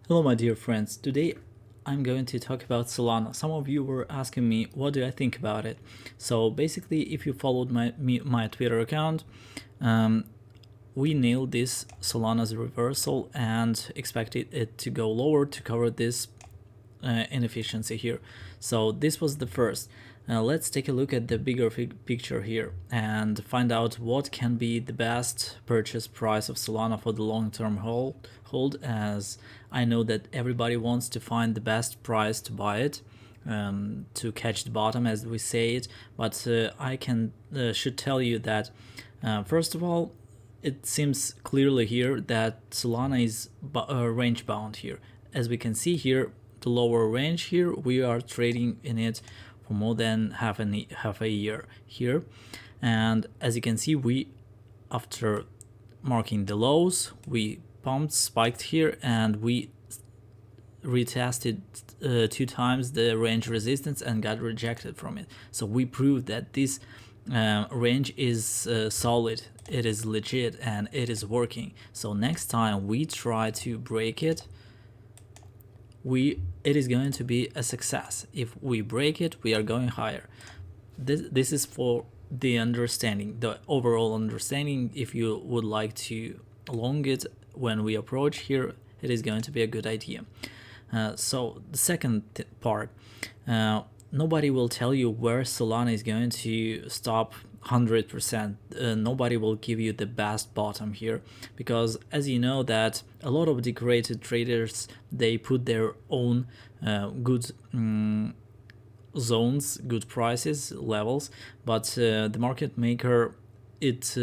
Hello my dear friends, today I'm going to talk about Solana. Some of you were asking me what do I think about it. So basically if you followed my Twitter account, um, we nailed this Solana's reversal and expected it to go lower to cover this inefficiency here. So this was the first. Let's take a look at the bigger picture here and find out what can be the best purchase price of Solana for the long-term hold, as I know that everybody wants to find the best price to buy it, to catch the bottom as we say it, but I should tell you that first of all, it seems clearly here that Solana is range bound here. As we can see here, the lower range here, we are trading in it for more than half a year here, and as you can see, we after marking the lows, we spiked here, and we retested 2 times the range resistance and got rejected from it. So we proved that this range is solid, it is legit, and it is working. So next time we try to break it, it is going to be a success. If we break it, we are going higher. This is for the understanding, the overall understanding. If you would like to long it when we approach here, it is going to be a good idea. So the second part, nobody will tell you where Solana is going to stop 100%. Nobody will give you the best bottom here, because as you know that a lot of decorated traders, they put their own good zones, good prices, levels, but the market maker, it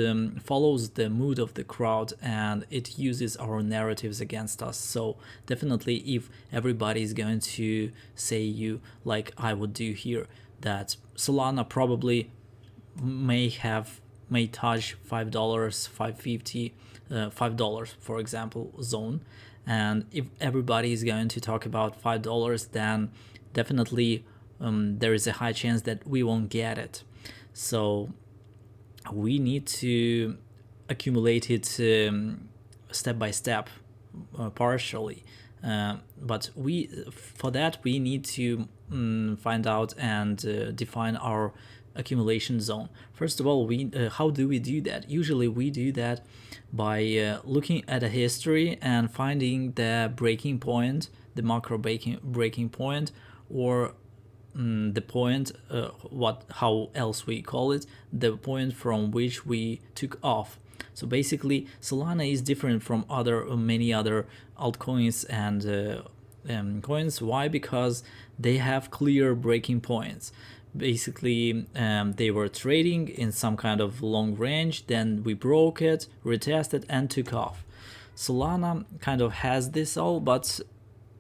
follows the mood of the crowd and it uses our narratives against us. So definitely, if everybody is going to say you, like I would do here, that Solana probably may touch $5, $5.50, $5 for example zone, and if everybody is going to talk about $5, then definitely there is a high chance that we won't get it. So we need to accumulate it step by step, partially, but for that we need to find out and define our accumulation zone. First of all, how do we do that? Usually we do that by looking at a history and finding the breaking point, the macro breaking point, or the point, how else we call it, the point from which we took off. So basically, Solana is different from many other altcoins and coins. Why? Because they have clear breaking points. Basically, they were trading in some kind of long range, then we broke it, retested, and took off. Solana kind of has this all, but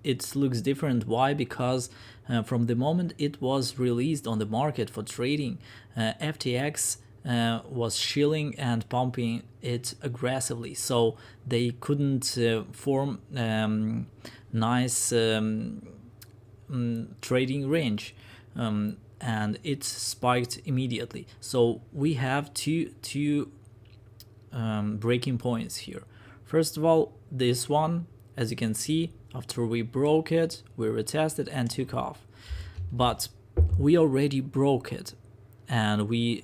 it looks different. Why? Because from the moment it was released on the market for trading, FTX was shilling and pumping it aggressively, so they couldn't form nice trading range, and it spiked immediately. So we have two breaking points here. First of all, this one, as you can see, after we broke it, we retested and took off. But we already broke it and we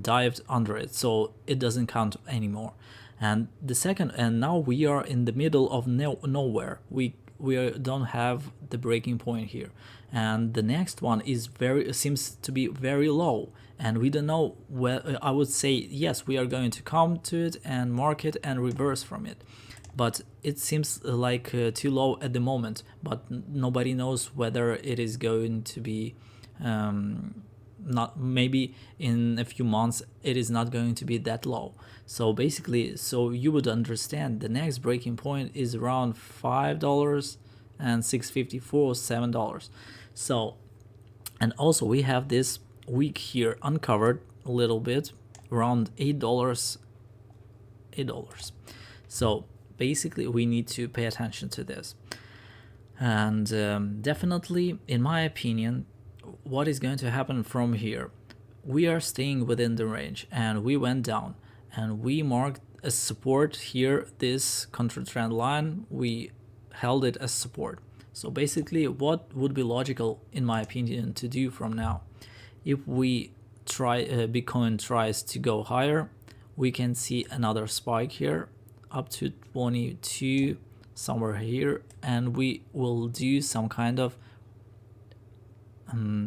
dived under it, so it doesn't count anymore. And the second, and now we are in the middle of nowhere. We don't have the breaking point here, and the next one seems to be very low, and we don't know where. I would say yes, we are going to come to it and mark it and reverse from it, but it seems like too low at the moment. But nobody knows whether it is going to be not, maybe in a few months it is not going to be that low. So basically, so you would understand, the next breaking point is around $5 and $6.54, $7. So, and also we have this week here uncovered a little bit around $8. So basically we need to pay attention to this. And definitely, in my opinion, what is going to happen from here, we are staying within the range and we went down and we marked a support here, this contra trend line. We held it as support. So basically, what would be logical, in my opinion, to do from now? If we try Bitcoin tries to go higher, we can see another spike here up to 22 somewhere here, and we will do some kind of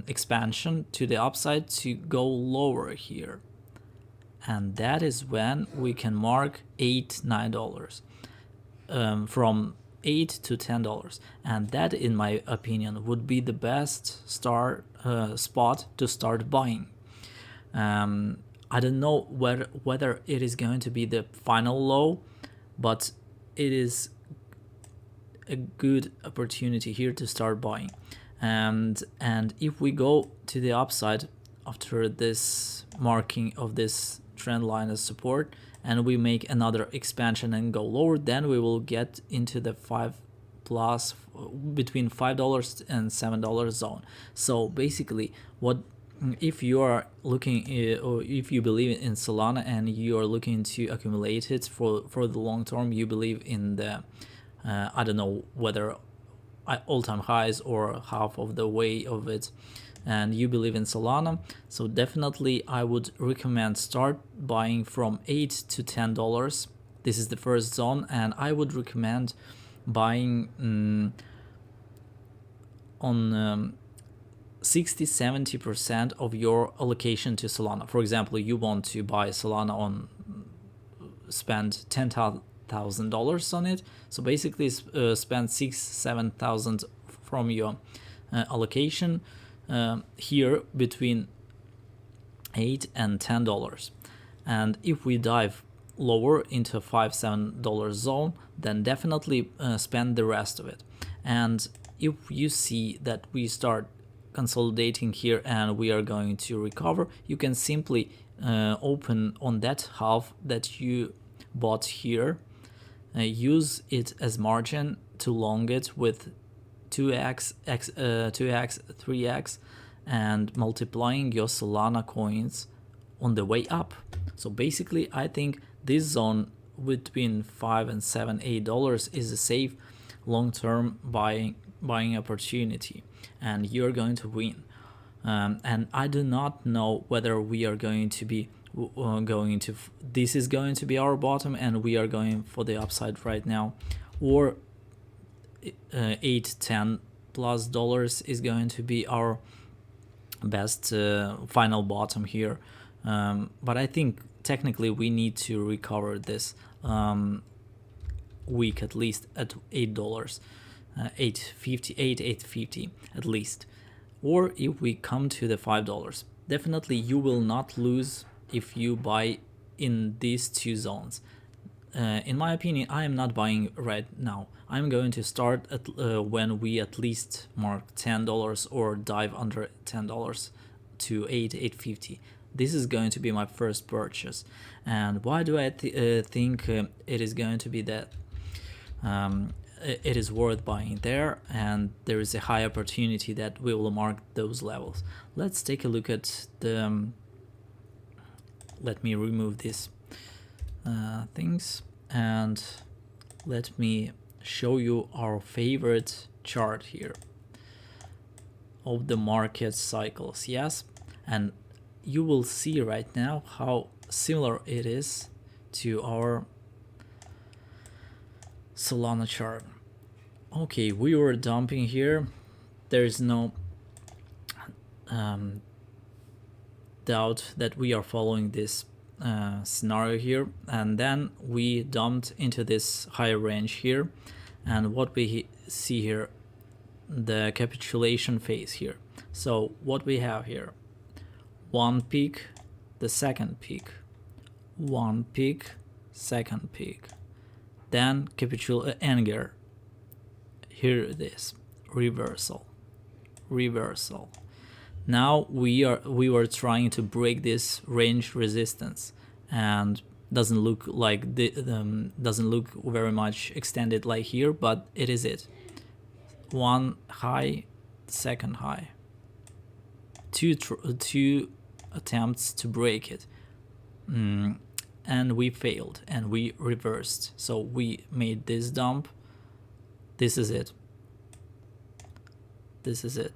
expansion to the upside to go lower here, and that is when we can mark $8-9 from $8 to $10, and that, in my opinion, would be the best spot to start buying. I don't know whether it is going to be the final low, but it is a good opportunity here to start buying. And if we go to the upside after this marking of this trend line as support, and we make another expansion and go lower, then we will get into the between $5 and $7 zone. So basically, if you are looking, or if you believe in Solana and you are looking to accumulate it for the long term, you believe in the I don't know whether all-time highs or half of the way of it, and you believe in Solana, so definitely I would recommend start buying from $8 to $10. This is the first zone, and I would recommend buying on 60-70% of your allocation to Solana. For example, you want to buy Solana spend $10,000 on it, so basically spend 6-7,000 from your allocation here between $8 and $10. And if we dive lower into $5-7 zone, then definitely spend the rest of it. And if you see that we start consolidating here and we are going to recover, you can simply open on that half that you bought here, use it as margin to long it with 2x, 3x, and multiplying your Solana coins on the way up. So basically, I think this zone between $5 and $7-8 is a safe long-term buying opportunity, and you're going to win. And I do not know whether we are going to be this is going to be our bottom and we are going for the upside right now, or $8-10+ is going to be our best final bottom here. But I think technically we need to recover this week at least at $8, $8.50 at least. Or if we come to the $5, definitely you will not lose if you buy in these two zones. In my opinion, I am not buying right now. I'm going to start at when we at least mark $10 or dive under $10 to $8.50. This is going to be my first purchase. And why do I think it is going to be that? It is worth buying there, and there is a high opportunity that we will mark those levels. Let's take a look at the let me remove these things, and let me show you our favorite chart here of the market cycles. Yes, and you will see right now how similar it is to our Solana chart. Okay, we were dumping here. There is no doubt that we are following this scenario here, and then we dumped into this higher range here, and what we see here, the capitulation phase here. So what we have here, one peak, the second peak, one peak, second peak, then anger. Here it is, reversal. Now we were trying to break this range resistance, and doesn't look like doesn't look very much extended like here, but it is it. One high, second high. Two attempts to break it, and we failed and we reversed. So we made this dump, This is it. This is it.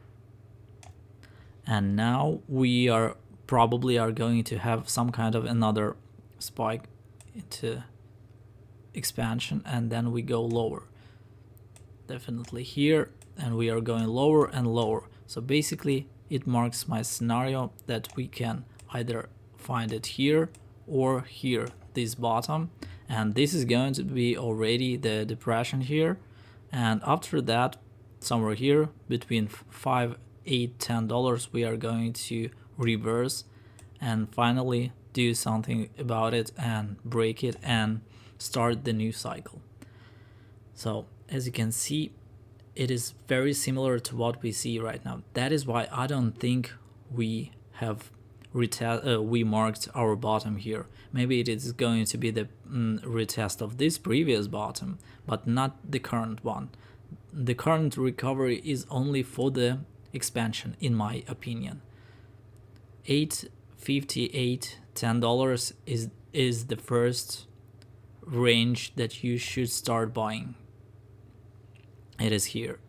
And now we are probably going to have some kind of another spike into expansion, and then we go lower. Definitely here, and we are going lower and lower. So basically it marks my scenario that we can either find it here or here, this bottom, and this is going to be already the depression here, and after that somewhere here between $5, $8, $10 we are going to reverse and finally do something about it and break it and start the new cycle. So as you can see, it is very similar to what we see right now. That is why I don't think we have we marked our bottom here. Maybe it is going to be the retest of this previous bottom, but not the current one. The current recovery is only for the expansion, in my opinion. $8.58, $10 is the first range that you should start buying. It is here.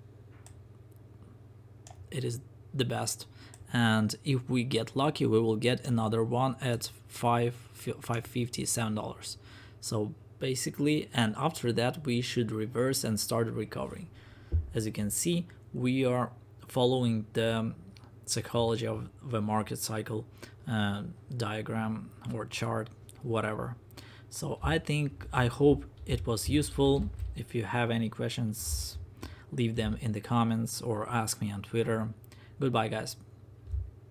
It is the best, and if we get lucky we will get another one at $5.50, $7. So basically, and after that we should reverse and start recovering. As you can see, we are following the psychology of the market cycle diagram or chart, whatever. So I hope it was useful. If you have any questions, leave them in the comments or ask me on Twitter. Goodbye, guys.